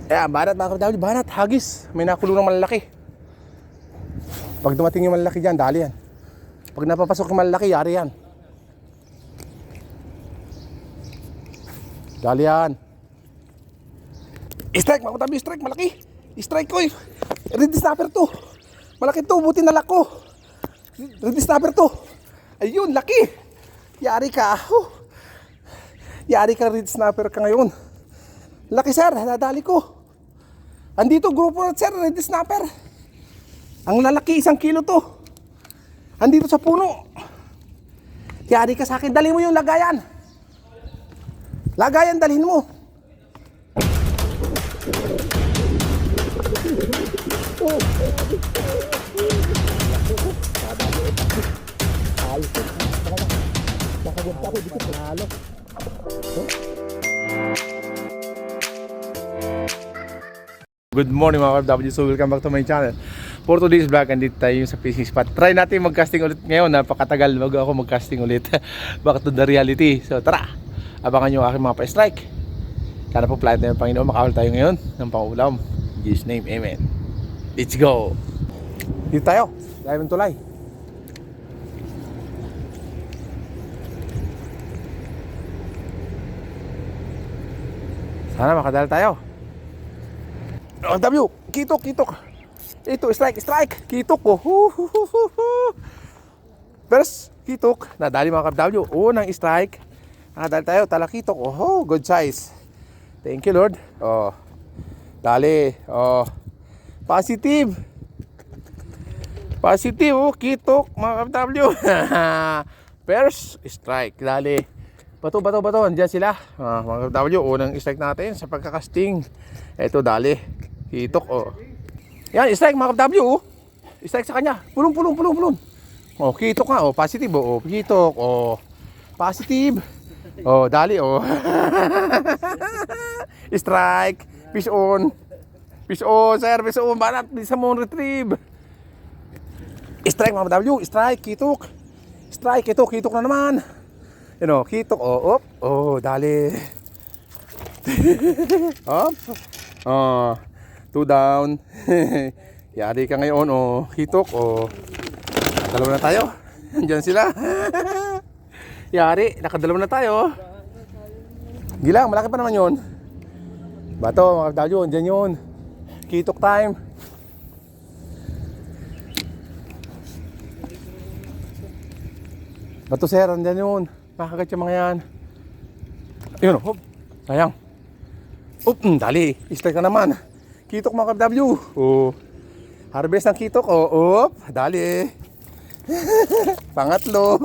Ayan, banat mga kapatid, banat, hagis. May nakulong ng malalaki. Pag dumating yung malalaki dyan, dali yan. Pag napapasok yung malalaki, yari yan. Dali yan. Strike mga kapatid, strike, malaki. Strike ko eh. Red snapper to. Malaki to, buti nalak ko. Red snapper to. Ayun, laki. Yari ka. Yari ka, red snapper ka ngayon. Laki sir, nadali ko. Andito grupo na sir, red snapper. Ang lalaki, 1 kilo to. Andito sa puno. Yari ka sa akin, dali mo yung lagayan. Lagayan, dalhin mo. Good morning mga FW, so welcome back to my channel. For today's vlog, andito tayo sa fishing spot. Try natin mag-casting ulit ngayon, napakatagal bago ako mag-casting ulit. Back to the reality. So tara, abangan nyo aking mga pa-strike. Sana po flight na yung Panginoon, makahol tayo ngayon ng pang-ulam. In Jesus name, amen. Let's go. Dito tayo, dahil ng tulay. Sana makadala tayo. W, kitok, kitok. Ito, strike, strike. Kitok ko. First, kitok. Nadali mga ka-W. Unang strike. Nakadali tayo, tala kitok. Oh, good size. Thank you, Lord. Oh, dali. Oh, positive. Positive, oh, kitok mga ka-W. First strike, dali. Bato, bato, bato. Andiyan sila. Mga ka-W, unang strike natin sa pagkakasting. Ito, dali. Kitok, oh. Yan, strike mga ka-W, oh. Strike sa kanya. Pulong, pulong, pulong, pulong. Oh, kitok nga, oh. Positive, oh. Kitok, oh. Positive. Oh, dali, oh. Strike. Fish on. Fish on, sir. Fish on. Banat. Bisa mo retrieve. Strike mga ka-W. Strike, kitok. Strike, kitok. Kitok na naman. You know, kitok, oh. Op. Oh, dali. Op. Oh. 2 down. Yari ka ngayon, oh. Hitok, oh. Nakadalawa na tayo. Diyan sila. Yari, nakadalawa na tayo. Gilang, malaki pa naman yun. Bato, mga kapatid, diyan yun. Hitok time. Bato, sir, diyan yun. Makagat yung mga yan. Ayun, oh. Sayang. Dali. Strike ka naman. Kitok mga ka-W. Oh. Harvest ng kitok. Oh, dali. Pangatlo.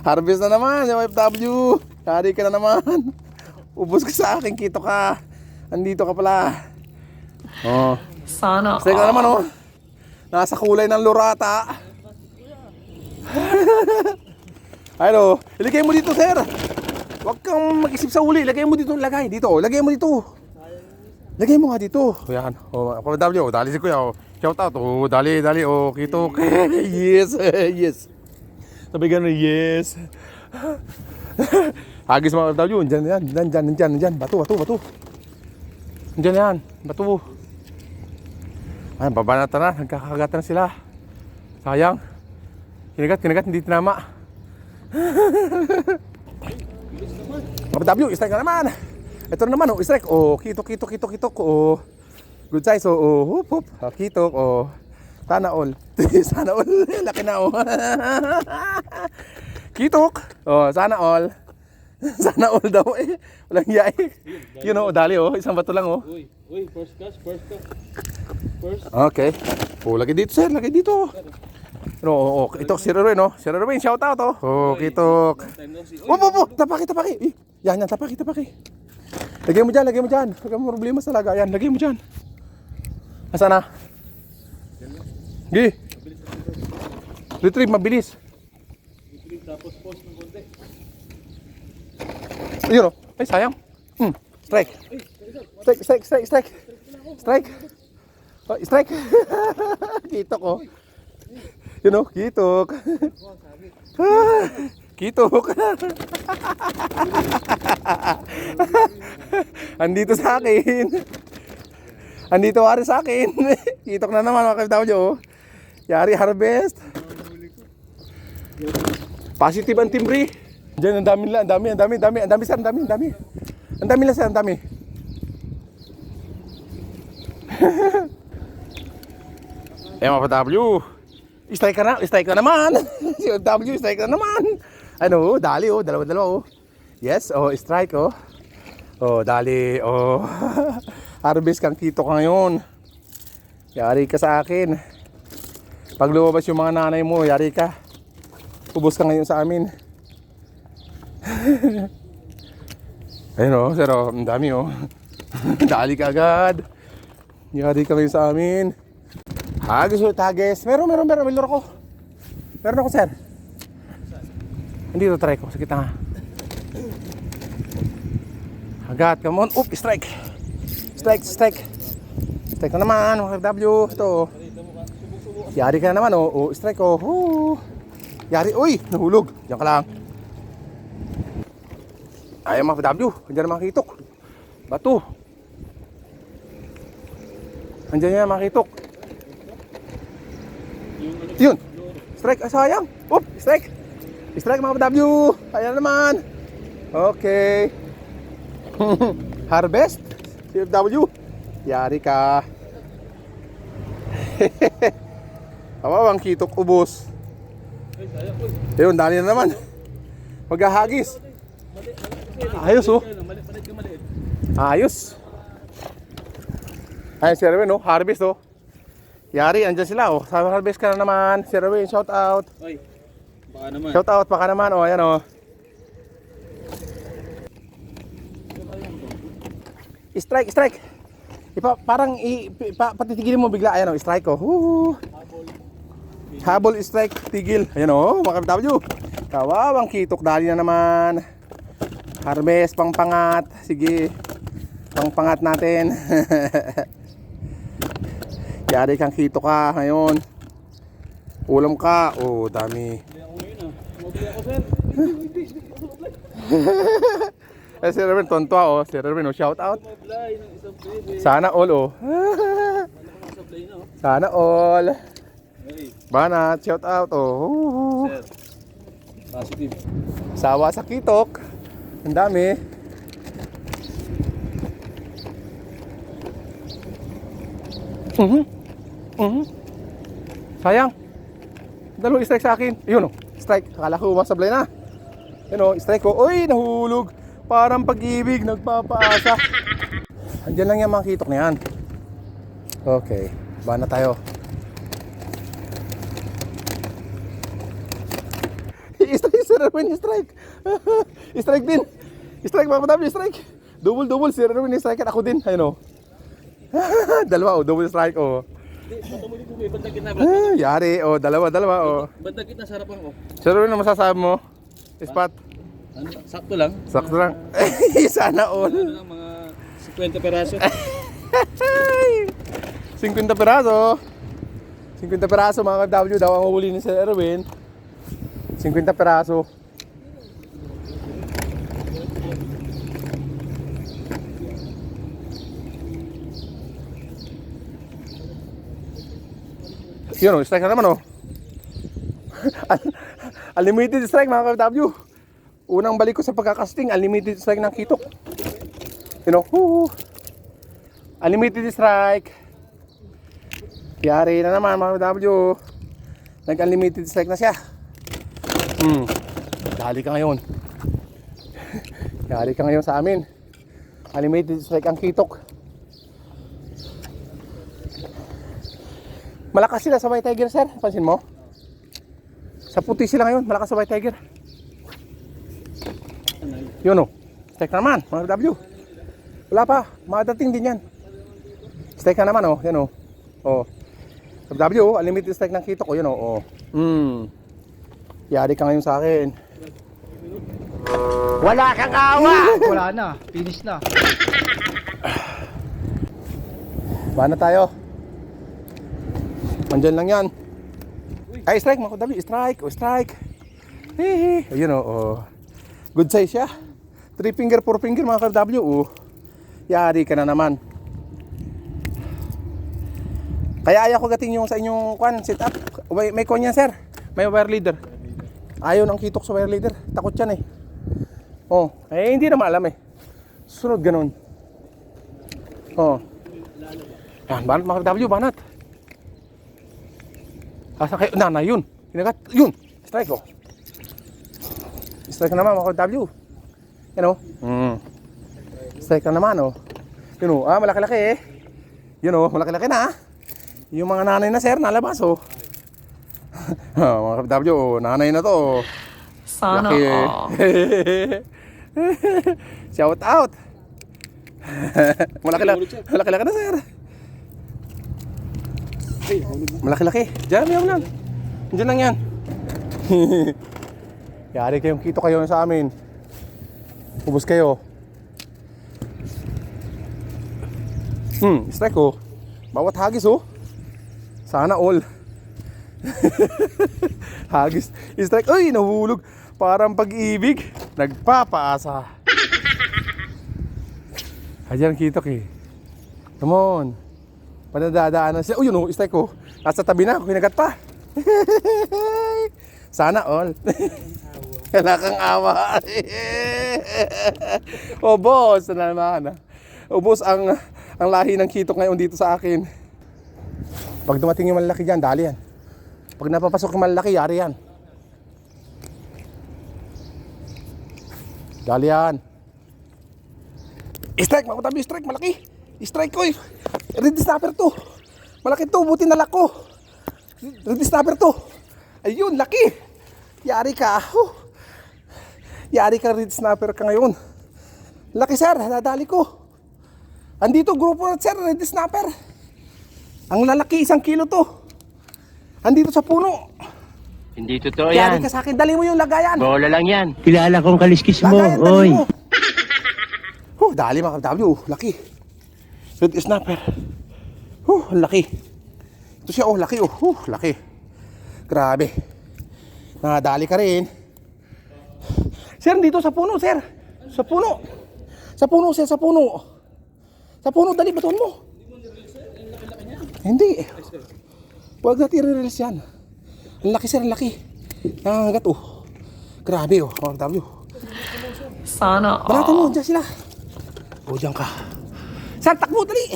Harvest na naman yung FW. Hari ka na naman. Ubus ka sa akin, kitok ka. Andito ka pala. Oh. Sana. Strike ka naman, oh. Nasa kulay ng lorata. Ano? Ilagay mo dito, sir. Huwag kang mag-isip sa uli. Lagay mo dito, lagay. Dito, lagay mo dito. Lagay mo nga dito. Ayan. O, W, dali si kuya. O. Shout out. O, dali, dali. O, kitok. Yes, yes. Sabi gano'n, yes. Hagis mga W. Nandyan, nandyan. Bato. Nandyan yan. Bato. Ayan, babanatan na. Nagkakagatan na sila. Sayang. Kinagat, hindi tinama. W, strike na naman. Ito na naman, oh, strike. Oh, kitok. Oh, good size. Oh, hup. Kitok, oh. Sana all. Sana all. Laki na, oh. Kitok. Oh, sana all. Sana all daw, eh. Walang yay. You know, dali, oh. Isang bato lang, oh. Uy, first catch. First. Okay. Oh, lagay dito, sir. Lagay dito. No, kitok, si Ruin, no? Si Ruin, shout out, oh. Oh, kitok. Oh. Tapaki. Yan, tapaki. Lagay mo dyan. Huwag kang problema sa lagayan. Lagay mo dyan. Nasaan na? Gi. Retrieve, mabilis. Tapos post ng konti. Ayun, oh. Ay, sayang. Strike. Strike. Oh, strike. Kitok, oh. Yun, oh. Kitok. Kitok. Andito sa akin. Andito wari sa akin. Kitok na naman mga KFW. Yari harvest. Positive ang timbre. Diyan ang dami lang, ang dami sir, ang dami. Ang dami lang sir, ang dami. Mga KFW. Strike ka naman. Si OFW, strike ka naman. Ano, dali oh, dalawa oh. Yes, oh, strike oh. Oh, dali oh. Harvest kang kito ka ngayon. Yari ka sa akin. Pag lumabas yung mga nanay mo, yari ka. Ubos ka ngayon sa amin. Ayun oh, sir oh, ang dami oh. Dali ka agad. Yari ka ngayon sa amin. Hagis o tages. Meron ako. Meron ako sir. Hindi to try ko. Sakit nga. Hagat, come on. Oop, strike. Strike na naman. KFW. Ito. Yari ka na naman oh. Oh, strike oh. Yari. Uy, nahulog. Diyan ka lang. Ayaw mga KFW. Andiyan na mga kitok. Bato. Andiyan na mga kitok. Yun. Strike. Sayang. Oop, strike. Strike mga KFW. Ayan naman. Okay. Harvest. KFW. Yari ka. Awawang kitok ubos. Yun, dali na naman. Maghahagis. Ayos oh. Ayos. Ayun si Erwin oh. Harvest oh. Yari, andyan sila oh. Sa harvest ka na naman. Si Erwin, shout out. Oy, baka naman. Shout out, baka naman oh. Ayan oh. Strike. Patitigilin mo bigla. Ayan oh, strike oh. Habol, strike, tigil. Ayan oh, mga KFW. Kawawang kitok, dali na naman. Harvest, pangpangat. Sige. Pangpangat natin. Yari kang kito ka ngayon. Ulam ka. Oh, dami. Mabili ako sir. Eh, si Erwin, tonto oh. Si Erwin, oh, shout out. Mablay ng isang baby. Sana all oh. Malaking sablay na oh. Sana all. Hey, Banat, shout out oh. sir. Positive. Sawa sa kitok. Ang dami. Sayang. Dalawang strike sa akin. Yun oh. Strike. Akala ko masablay na. Yun oh. Strike ko. Uy, nahulog. Parang pag-ibig. Nagpapaasa. Andiyan lang yung mga kitok na yan. Okay. Bana tayo. Strike, Sir Erwin, strike. Strike din. Strike mga KFW, strike. Double, Sir Erwin, strike. Ako din. Ayun oh. Dalawa oh, double strike oh. Hindi, patumuli ko may bandagit na. Yari oh, dalawa oh. Bandagit na sarap ako. Sir Erwin, ano masasabi mo? Spot. Ano, sakto lang. Sakto lang. Sana all. Ano lang, mga 50 peraso. 50 peraso. 50 peraso mga KFW daw ang uhuli ni Sir Erwin. 50 peraso. Yun o, strike na naman o. Unlimited strike mga KFW. Unang balik ko sa pagkakasting, unlimited strike ng kitok. Yun o, unlimited strike. Yari na naman mga KFW. Nag-unlimited strike na siya. Dali ka ngayon. Yari ka ngayon sa amin. Unlimited strike ang kitok. Malakas sila sa White Tiger, sir. Pansin mo? Sa puti sila ngayon. Malakas sa White Tiger. Yun o. Strike na naman, mga KFW. Wala pa. Madating din yan. Strike na naman o. Yan o. O. KFW, unlimited strike ng kitok o. Yun o. Yari ka ngayon sa akin. Wala kang awa! Wala na, finish na. Bana tayo. Andyan lang yan. Ay, strike mga KFW. Strike. O, strike. Ayun oh. Good size siya. 3 finger, 4 finger mga ka-FW oh. Yari ka na naman. Kaya ayaw ko gating yung sa inyong setup. May kon yan sir. May wire leader. Ayaw ng kitok sa wire leader. Takot yan eh. Oh, hindi naman alam eh. Sunod ganun. Oh. Yan, banat mga ka-FW, banat. Asa kayo? Yun. Kinagat. Yun. Strike oh. Strike na naman mga ka-FW. Yan oh. Strike na naman oh. Yun oh. Malaki-laki eh. Yun oh. Malaki-laki na. Yung mga nanay na sir, nalabas oh. Mga ka-FW oh. Nanay na to oh. Sana laki eh. Shout out. Malaki-laki na sir. Malaki-laki. Diyan lang. Diyan lang yan. Yari kayong kito kayo sa amin. Ubus kayo. Strike oh. Bawat hagis oh. Sana all. Hagis. Strike. Uy, nahulog. Parang pag-ibig. Nagpapaasa. Ayan kitok eh. Come on. Panadadaanan siya. Uy, yun oh. Strike oh. Nasa tabi na. Kinagat pa. Sana all. Wala kang awa. Oh boss, na naman. Oh boss, ang lahi ng kitok ngayon dito sa akin. Pag dumating yung malaki dyan, dali yan. Pag napapasok yung malaki, yari yan. Dali yan. Strike, makutabi, strike, malaki. Strike ko eh. Ready snapper to. Malaki to, buti nalak ko. Ready snapper to. Ayun, laki. Yari ka. Yari ka, ready snapper ka ngayon. Laki sir, nadali ko. Andito, grupo na sir, ready snapper. Ang lalaki, 1 kilo to. Andito sa puno. Hindi totoo Yari yan. ka sa akin, dali mo yung lagayan. Bola lang yan. Kilala kong kaliskis mo. Lagayan, dali Oy. mo. Dali mga ka-FW, laki. Ready snapper. Ang laki. Ito siya, laki laki. Grabe. Nadali ka rin. Sir, dito sa puno, sir. Sa puno. Sa puno, sir, sa puno. Sa puno, dali, baton mo. Hindi. Huwag natin i-release yan. Ang laki, sir, ang laki. Nangangagat, Grabe, mga ka-FW. Sana Balatan mo, dyan sila. Diyan ka. Sir, takbo, dali.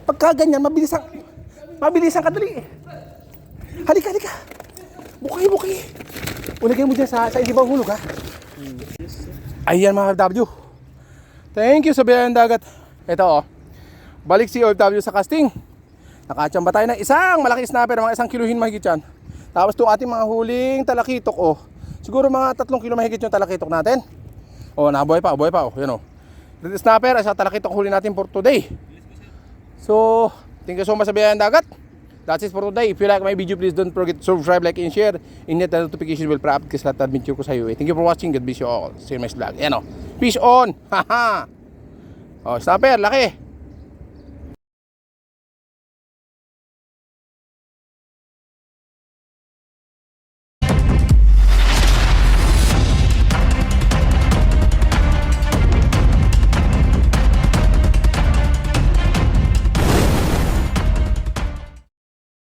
Pagka ganyan, mabilisan ka, dali. Halika. Bukay. Ulagay mo dyan sa hindi bang hulog, ha? Ayan mga OFW. Thank you sa biyayang dagat. Ito balik si OFW sa casting. Nakachamba tayo ng isang malaki snapper, mga 1 kilohin mahigit yan. Tapos itong ating mga huling talakitok siguro mga 3 kilo mahigit yung talakitok natin. Nabuhay pa. Yan Ready snapper, sa talakitok huli natin for today. So, thank you so much sa biyayang dagat. That's it for today. If you like my video, please don't forget to subscribe, like, and share. And hit the notification bell para update ka sa lahat ng adventure ko sa iyo. Thank you for watching. God bless you all. See you in my next vlog. Ayan Peace on. Haha. Snapper, laki.